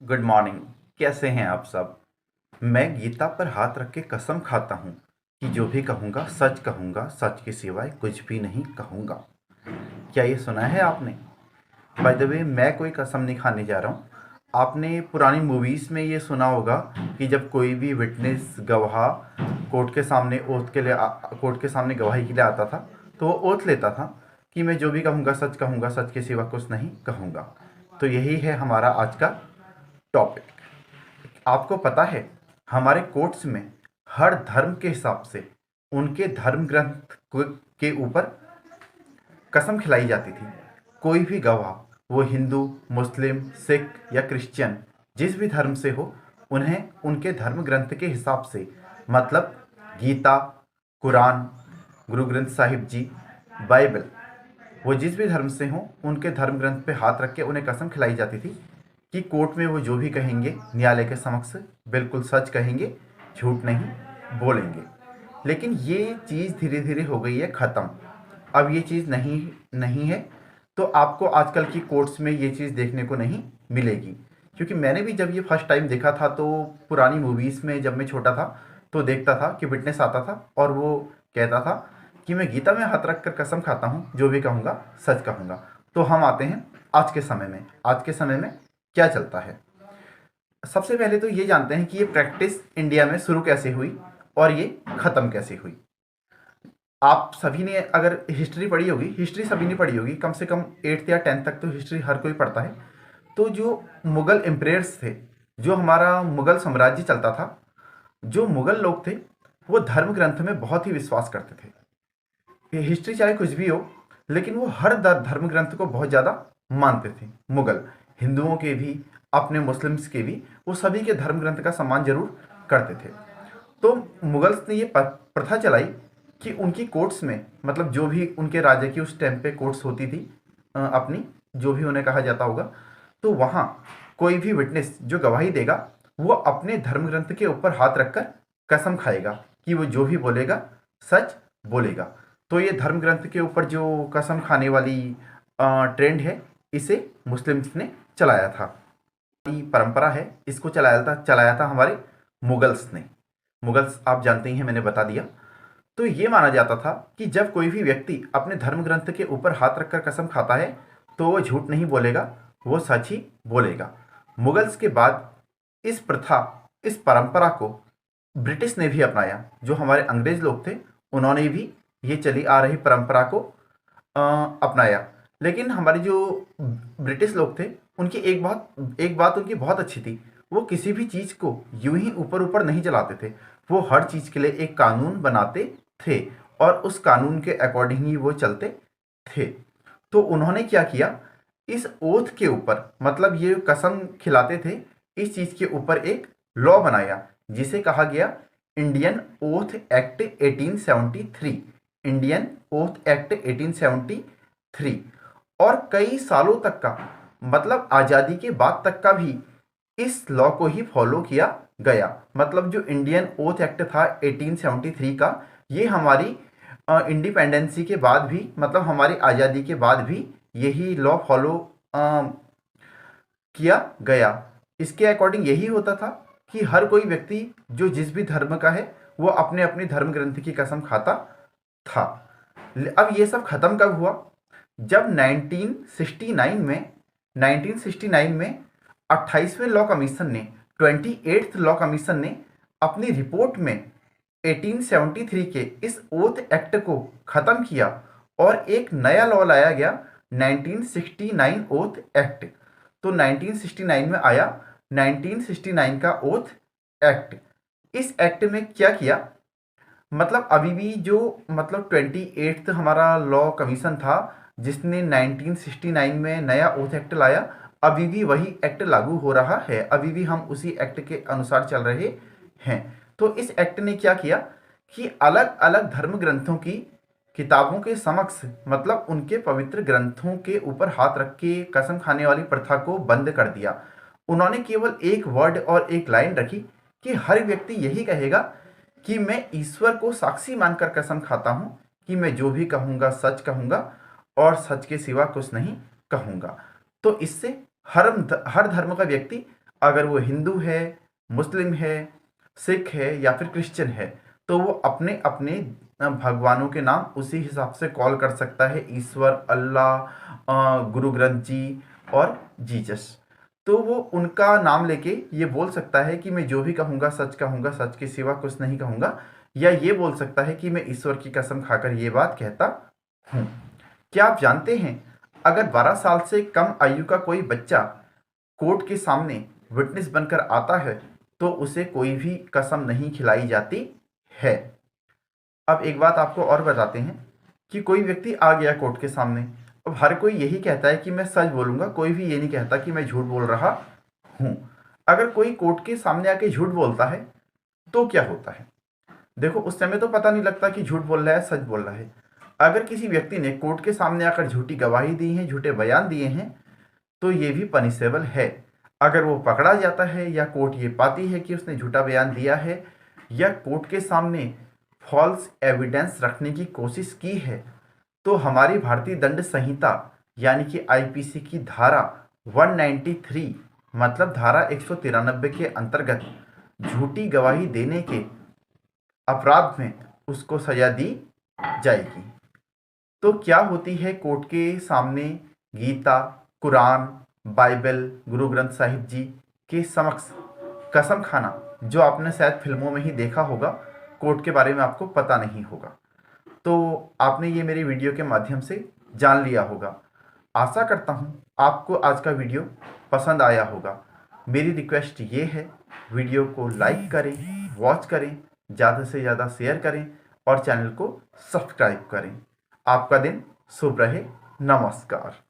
Good morning. कैसे हैं आप सब? मैं गीता पर हाथ रख के कसम खाता हूँ कि जो भी कहूँगा सच कहूँगा, सच के सिवाय कुछ भी नहीं कहूँगा। क्या ये सुना है आपने? बाय द वे, मैं कोई कसम नहीं खाने जा रहा हूँ। आपने पुरानी मूवीज़ में ये सुना होगा कि जब कोई भी विटनेस गवाह कोर्ट के सामने कोर्ट के सामने गवाही के लिए आता था, तो वो ओथ लेता था कि मैं जो भी कहूँगा सच कहूँगा, सच के सिवा कुछ नहीं कहूँगा। तो यही है हमारा आज का टॉपिक। आपको पता है, हमारे कोर्ट्स में हर धर्म के हिसाब से उनके धर्म ग्रंथ के ऊपर कसम खिलाई जाती थी। कोई भी गवाह, वो हिंदू, मुस्लिम, सिख या क्रिश्चियन, जिस भी धर्म से हो, उन्हें उनके धर्म ग्रंथ के हिसाब से, मतलब गीता, कुरान, गुरु ग्रंथ साहिब जी, बाइबल, वो जिस भी धर्म से हों, उनके धर्म ग्रंथ पे हाथ रख के उन्हें कसम खिलाई जाती थी कि कोर्ट में वो जो भी कहेंगे न्यायालय के समक्ष बिल्कुल सच कहेंगे, झूठ नहीं बोलेंगे। लेकिन ये चीज़ धीरे धीरे हो गई है ख़त्म। अब ये चीज़ नहीं नहीं है। तो आपको आजकल की कोर्ट्स में ये चीज़ देखने को नहीं मिलेगी। क्योंकि मैंने भी जब ये फर्स्ट टाइम देखा था, तो पुरानी मूवीज़ में जब मैं छोटा था तो देखता था कि विटनेस आता था और वो कहता था कि मैं गीता में हाथ रख कर कसम खाता हूँ, जो भी कहूँगा सच कहूँगा। तो हम आते हैं आज के समय में। आज के समय में क्या चलता है? सबसे पहले तो ये जानते हैं कि ये प्रैक्टिस इंडिया में शुरू कैसे हुई और ये ख़त्म कैसे हुई। आप सभी ने अगर हिस्ट्री पढ़ी होगी, हिस्ट्री सभी ने पढ़ी होगी, कम से कम 8th या 10th तक तो हिस्ट्री हर कोई पढ़ता है। तो जो मुग़ल एम्परेर्स थे, जो हमारा मुग़ल साम्राज्य चलता था, जो मुग़ल लोग थे, वो धर्म ग्रंथ में बहुत ही विश्वास करते थे। ये हिस्ट्री चाहे कुछ भी हो, लेकिन वो हर धर्म ग्रंथ को बहुत ज़्यादा मानते थे। मुग़ल, हिंदुओं के भी, अपने मुस्लिम्स के भी, वो सभी के धर्म ग्रंथ का सम्मान जरूर करते थे। तो मुगल्स ने ये प्रथा चलाई कि उनकी कोर्ट्स में, मतलब जो भी उनके राजा की उस टाइम पे कोर्ट्स होती थी, अपनी, जो भी उन्हें कहा जाता होगा, तो वहाँ कोई भी विटनेस जो गवाही देगा, वो अपने धर्म ग्रंथ के ऊपर हाथ रखकर कसम खाएगा कि वो जो भी बोलेगा सच बोलेगा। तो ये धर्म ग्रंथ के ऊपर जो कसम खाने वाली ट्रेंड है, इसे मुस्लिम्स ने चलाया था। ये परंपरा है, इसको चलाया था हमारे मुगल्स ने। मुगल्स आप जानते ही हैं, मैंने बता दिया। तो ये माना जाता था कि जब कोई भी व्यक्ति अपने धर्म ग्रंथ के ऊपर हाथ रखकर कसम खाता है, तो वो झूठ नहीं बोलेगा, वो सच ही बोलेगा। मुगल्स के बाद इस प्रथा, इस परंपरा को ब्रिटिश ने भी अपनाया। जो हमारे अंग्रेज लोग थे, उन्होंने भी ये चली आ रही परंपरा को अपनाया। लेकिन हमारे जो ब्रिटिश लोग थे, उनकी एक बात उनकी बहुत अच्छी थी। वो किसी भी चीज़ को यूं ही ऊपर ऊपर नहीं चलाते थे। वो हर चीज़ के लिए एक कानून बनाते थे और उस कानून के अकॉर्डिंग ही वो चलते थे। तो उन्होंने क्या किया, इस ओथ के ऊपर, मतलब ये कसम खिलाते थे, इस चीज़ के ऊपर एक लॉ बनाया जिसे कहा गया Indian oath act 1873। Indian oath act 1873। और कई सालों तक का, मतलब आज़ादी के बाद तक का भी इस लॉ को ही फॉलो किया गया। मतलब जो इंडियन ओथ एक्ट था 1873 का, ये हमारी इंडिपेंडेंसी के बाद भी, मतलब हमारी आज़ादी के बाद भी यही लॉ फॉलो किया गया। इसके अकॉर्डिंग यही होता था कि हर कोई व्यक्ति जो जिस भी धर्म का है, वो अपने अपने धर्म ग्रंथ की कसम खाता था। अब ये सब खत्म कब हुआ? जब 1969 में 28वें लॉ कमीशन ने, 28th लॉ कमीशन ने अपनी रिपोर्ट में 1873 के इस ओथ एक्ट को खत्म किया और एक नया लॉ लाया गया, 1969 ओथ एक्ट। तो 1969 में आया 1969 का ओथ एक्ट। इस एक्ट में क्या किया, मतलब अभी भी जो, मतलब 28th हमारा लॉ कमीशन था जिसने 1969 में नया ओथ एक्ट लाया, अभी भी वही एक्ट लागू हो रहा है। अभी भी हम उसी एक्ट के अनुसार चल रहे हैं। तो इस एक्ट ने क्या किया कि अलग अलग धर्म ग्रंथों की किताबों के समक्ष, मतलब उनके पवित्र ग्रंथों के ऊपर हाथ रख के कसम खाने वाली प्रथा को बंद कर दिया। उन्होंने केवल एक वर्ड और एक लाइन रखी कि हर व्यक्ति यही कहेगा कि मैं ईश्वर को साक्षी मानकर कसम खाता हूं कि मैं जो भी कहूंगा सच कहूंगा और सच के सिवा कुछ नहीं कहूंगा। तो इससे हर धर्म का व्यक्ति अगर वो हिंदू है, मुस्लिम है, सिख है या फिर क्रिश्चियन है, तो वो अपने अपने भगवानों के नाम उसी हिसाब से कॉल कर सकता है, ईश्वर, अल्लाह, गुरु ग्रंथ जी और जीसस। तो वो उनका नाम लेके ये बोल सकता है कि मैं जो भी कहूँगा सच के सिवा कुछ नहीं कहूँगा, या ये बोल सकता है कि मैं ईश्वर की कसम खाकर ये बात कहता हूँ। क्या आप जानते हैं, अगर 12 साल से कम आयु का कोई बच्चा कोर्ट के सामने विटनेस बनकर आता है तो उसे कोई भी कसम नहीं खिलाई जाती है। अब एक बात आपको और बताते हैं कि कोई व्यक्ति आ गया कोर्ट के सामने, अब हर कोई यही कहता है कि मैं सच बोलूंगा, कोई भी ये नहीं कहता कि मैं झूठ बोल रहा हूं। अगर कोई कोर्ट के सामने आके झूठ बोलता है तो क्या होता है? देखो, उस समय तो पता नहीं लगता कि झूठ बोल रहा है सच बोल रहा है। अगर किसी व्यक्ति ने कोर्ट के सामने आकर झूठी गवाही दी है, झूठे बयान दिए हैं, तो ये भी पनिशेबल है। अगर वो पकड़ा जाता है या कोर्ट ये पाती है कि उसने झूठा बयान दिया है या कोर्ट के सामने फॉल्स एविडेंस रखने की कोशिश की है, तो हमारी भारतीय दंड संहिता यानी कि आईपीसी की धारा 193 मतलब धारा 193 के अंतर्गत झूठी गवाही देने के अपराध में उसको सजा दी जाएगी। तो क्या होती है कोर्ट के सामने गीता, कुरान, बाइबल, गुरु ग्रंथ साहिब जी के समक्ष कसम खाना, जो आपने शायद फिल्मों में ही देखा होगा, कोर्ट के बारे में आपको पता नहीं होगा। तो आपने ये मेरी वीडियो के माध्यम से जान लिया होगा। आशा करता हूँ आपको आज का वीडियो पसंद आया होगा। मेरी रिक्वेस्ट ये है, वीडियो को लाइक करें, वॉच करें, ज़्यादा से ज़्यादा शेयर करें और चैनल को सब्सक्राइब करें। आपका दिन शुभ रहे। नमस्कार।